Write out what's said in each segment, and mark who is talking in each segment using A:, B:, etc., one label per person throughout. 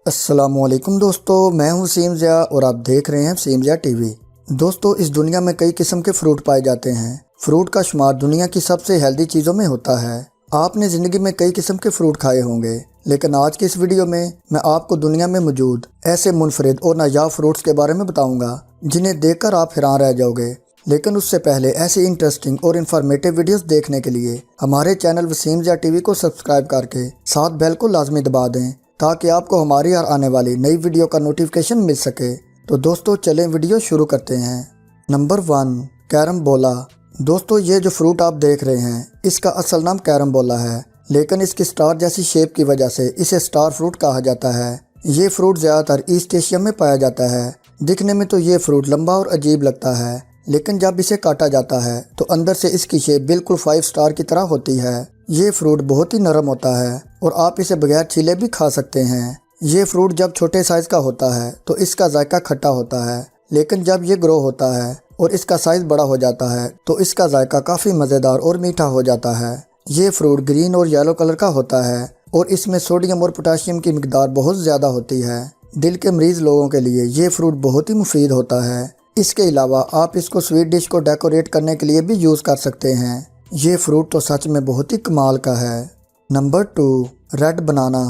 A: السلام علیکم دوستو، میں ہوں وسیم ضیاء اور آپ دیکھ رہے ہیں وسیم ضیاء ٹی وی۔ دوستو، اس دنیا میں کئی قسم کے فروٹ پائے جاتے ہیں۔ فروٹ کا شمار دنیا کی سب سے ہیلدی چیزوں میں ہوتا ہے۔ آپ نے زندگی میں کئی قسم کے فروٹ کھائے ہوں گے، لیکن آج کی اس ویڈیو میں آپ کو دنیا میں موجود ایسے منفرد اور نایاب فروٹس کے بارے میں بتاؤں گا جنہیں دیکھ کر آپ حیران رہ جاؤ گے۔ لیکن اس سے پہلے ایسی انٹرسٹنگ اور انفارمیٹو ویڈیوز دیکھنے کے لیے ہمارے channel Waseem Zia T V کو سبسکرائب کر کے ساتھ بیل کو لازمی دبا دیں تاکہ آپ کو ہماری ہر آنے والی نئی ویڈیو کا نوٹیفیکیشن مل سکے۔ تو دوستو چلیں ویڈیو شروع کرتے ہیں۔ نمبر 1، کیرم بولا۔ دوستو، یہ جو فروٹ آپ دیکھ رہے ہیں اس کا اصل نام کیرم بولا ہے، لیکن اس کی سٹار جیسی شیپ کی وجہ سے اسے سٹار فروٹ کہا جاتا ہے۔ یہ فروٹ زیادہ تر ایسٹ ایشیا میں پایا جاتا ہے۔ دکھنے میں تو یہ فروٹ لمبا اور عجیب لگتا ہے، لیکن جب اسے کاٹا جاتا ہے تو اندر سے اس کی شیپ بالکل 5 سٹار کی طرح ہوتی ہے۔ یہ فروٹ بہت ہی نرم ہوتا ہے اور آپ اسے بغیر چھیلے بھی کھا سکتے ہیں۔ یہ فروٹ جب چھوٹے سائز کا ہوتا ہے تو اس کا ذائقہ کھٹا ہوتا ہے، لیکن جب یہ گرو ہوتا ہے اور اس کا سائز بڑا ہو جاتا ہے تو اس کا ذائقہ کافی مزیدار اور میٹھا ہو جاتا ہے۔ یہ فروٹ گرین اور یلو کلر کا ہوتا ہے اور اس میں سوڈیم اور پوٹاشیم کی مقدار بہت زیادہ ہوتی ہے۔ دل کے مریض لوگوں کے لیے یہ فروٹ بہت ہی مفید ہوتا ہے۔ اس کے علاوہ آپ اس کو سویٹ ڈش کو ڈیکوریٹ کرنے کے لیے بھی یوز کر سکتے ہیں۔ یہ فروٹ تو سچ میں بہت ہی کمال کا ہے۔ نمبر 2، ریڈ بنانا۔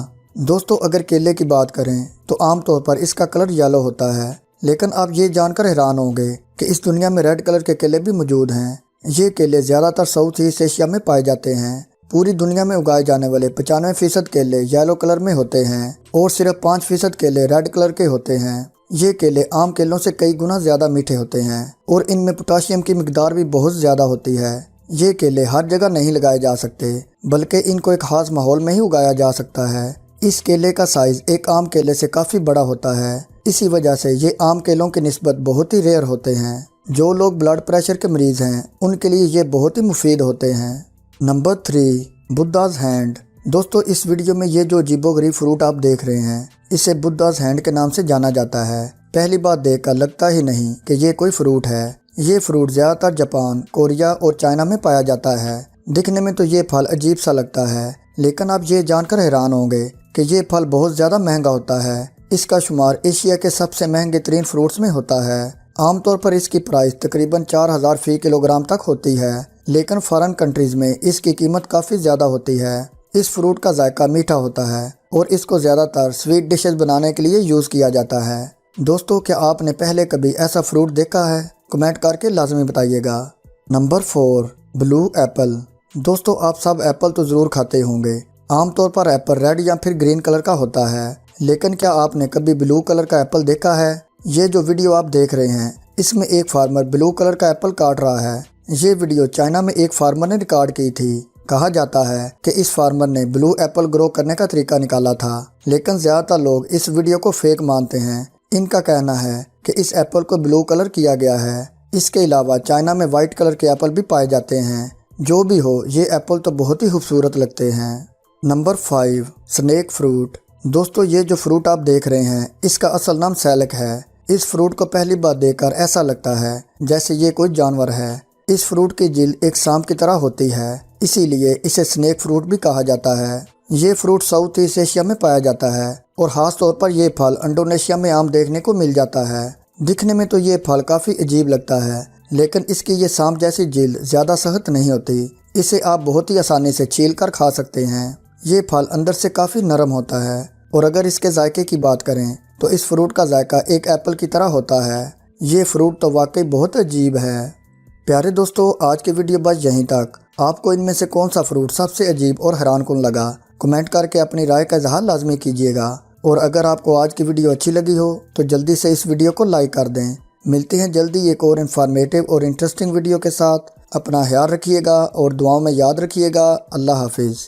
A: دوستو، اگر کیلے کی بات کریں تو عام طور پر اس کا کلر یلو ہوتا ہے، لیکن آپ یہ جان کر حیران ہوں گے کہ اس دنیا میں ریڈ کلر کے کیلے بھی موجود ہیں۔ یہ کیلے زیادہ تر ساؤتھ ایسٹ ایشیا میں پائے جاتے ہیں۔ پوری دنیا میں اگائے جانے والے 95% کیلے یلو کلر میں ہوتے ہیں اور صرف 5% کیلے ریڈ کلر کے ہوتے ہیں۔ یہ کیلے عام کیلوں سے کئی گنا زیادہ میٹھے ہوتے ہیں اور ان میں پوٹاشیم کی مقدار بھی بہت زیادہ ہوتی ہے۔ یہ کیلے ہر جگہ نہیں لگائے جا سکتے، بلکہ ان کو ایک خاص ماحول میں ہی اگایا جا سکتا ہے۔ اس کیلے کا سائز ایک عام کیلے سے کافی بڑا ہوتا ہے، اسی وجہ سے یہ عام کیلوں کی نسبت بہت ہی ریئر ہوتے ہیں۔ جو لوگ بلڈ پریشر کے مریض ہیں ان کے لیے یہ بہت ہی مفید ہوتے ہیں۔ Number 3، Buddha's hand. دوستو، اس ویڈیو میں یہ جو عجیب و غریب فروٹ آپ دیکھ رہے ہیں اسے بدھاز ہینڈ کے نام سے جانا جاتا ہے۔ پہلی بات دیکھ کر لگتا ہی نہیں کہ یہ کوئی فروٹ ہے۔ یہ فروٹ زیادہ تر جاپان، کوریا اور چائنا میں پایا جاتا ہے۔ دکھنے میں تو یہ پھل عجیب سا لگتا ہے، لیکن آپ یہ جان کر حیران ہوں گے کہ یہ پھل بہت زیادہ مہنگا ہوتا ہے۔ اس کا شمار ایشیا کے سب سے مہنگے ترین فروٹس میں ہوتا ہے۔ عام طور پر اس کی پرائس تقریباً 4000 فی کلو گرام تک ہوتی ہے، لیکن فارن کنٹریز میں اس کی قیمت کافی زیادہ ہوتی ہے۔ اس فروٹ کا ذائقہ میٹھا ہوتا ہے اور اس کو زیادہ تر سویٹ ڈشز بنانے کے لیے یوز کیا جاتا ہے۔ دوستو، کیا آپ نے پہلے کبھی ایسا فروٹ دیکھا ہے؟ کمنٹ کر کے لازمی بتائیے گا۔ نمبر 4، بلو ایپل۔ دوستو، آپ سب ایپل تو ضرور کھاتے ہوں گے۔ عام طور پر ایپل ریڈ یا پھر گرین کلر کا ہوتا ہے، لیکن کیا آپ نے کبھی بلو کلر کا ایپل دیکھا ہے؟ یہ جو ویڈیو آپ دیکھ رہے ہیں اس میں ایک فارمر بلو کلر کا ایپل کاٹ رہا ہے۔ یہ ویڈیو چائنا میں ایک فارمر نے ریکارڈ کی تھی۔ کہا جاتا ہے کہ اس فارمر نے بلو ایپل گرو کرنے کا طریقہ نکالا تھا، لیکن زیادہ تر لوگ اس ویڈیو کو فیک مانتے ہیں۔ ان کا کہنا ہے کہ اس ایپل کو بلو کلر کیا گیا ہے۔ اس کے علاوہ چائنا میں وائٹ کلر کے ایپل بھی پائے جاتے ہیں۔ جو بھی ہو، یہ ایپل تو بہت ہی خوبصورت لگتے ہیں۔ Number 5، snack fruit. دوستو، یہ جو فروٹ آپ دیکھ رہے ہیں اس کا اصل نام سیلک ہے۔ اس فروٹ کو پہلی بار دیکھ کر ایسا لگتا ہے جیسے یہ کوئی جانور ہے۔ اس فروٹ کی جلد ایک سانپ کی طرح ہوتی ہے، اسی لیے اسے سنیک فروٹ بھی کہا جاتا ہے۔ یہ فروٹ ساؤتھ ایسٹ ایشیا میں پایا جاتا ہے اور خاص طور پر یہ پھل انڈونیشیا میں عام دیکھنے کو مل جاتا ہے۔ دکھنے میں تو یہ پھل کافی عجیب لگتا ہے، لیکن اس کی یہ سانپ جیسی جلد زیادہ سخت نہیں ہوتی۔ اسے آپ بہت ہی آسانی سے چھیل کر کھا سکتے ہیں۔ یہ پھل اندر سے کافی نرم ہوتا ہے اور اگر اس کے ذائقے کی بات کریں تو اس فروٹ کا ذائقہ ایک ایپل کی طرح ہوتا ہے۔ یہ فروٹ تو واقعی بہت عجیب ہے۔ پیارے دوستو، آج کی ویڈیو بس یہیں تک۔ آپ کو ان میں سے کون سا فروٹ سب سے عجیب اور حیران کن لگا؟ کمنٹ کر کے اپنی رائے کا اظہار لازمی کیجیے گا، اور اگر آپ کو آج کی ویڈیو اچھی لگی ہو تو جلدی سے اس ویڈیو کو لائک کر دیں۔ ملتے ہیں جلدی ایک اور انفارمیٹیو اور انٹرسٹنگ ویڈیو کے ساتھ۔ اپنا خیال رکھیے گا اور دعاؤں میں یاد رکھیے گا۔ اللہ حافظ۔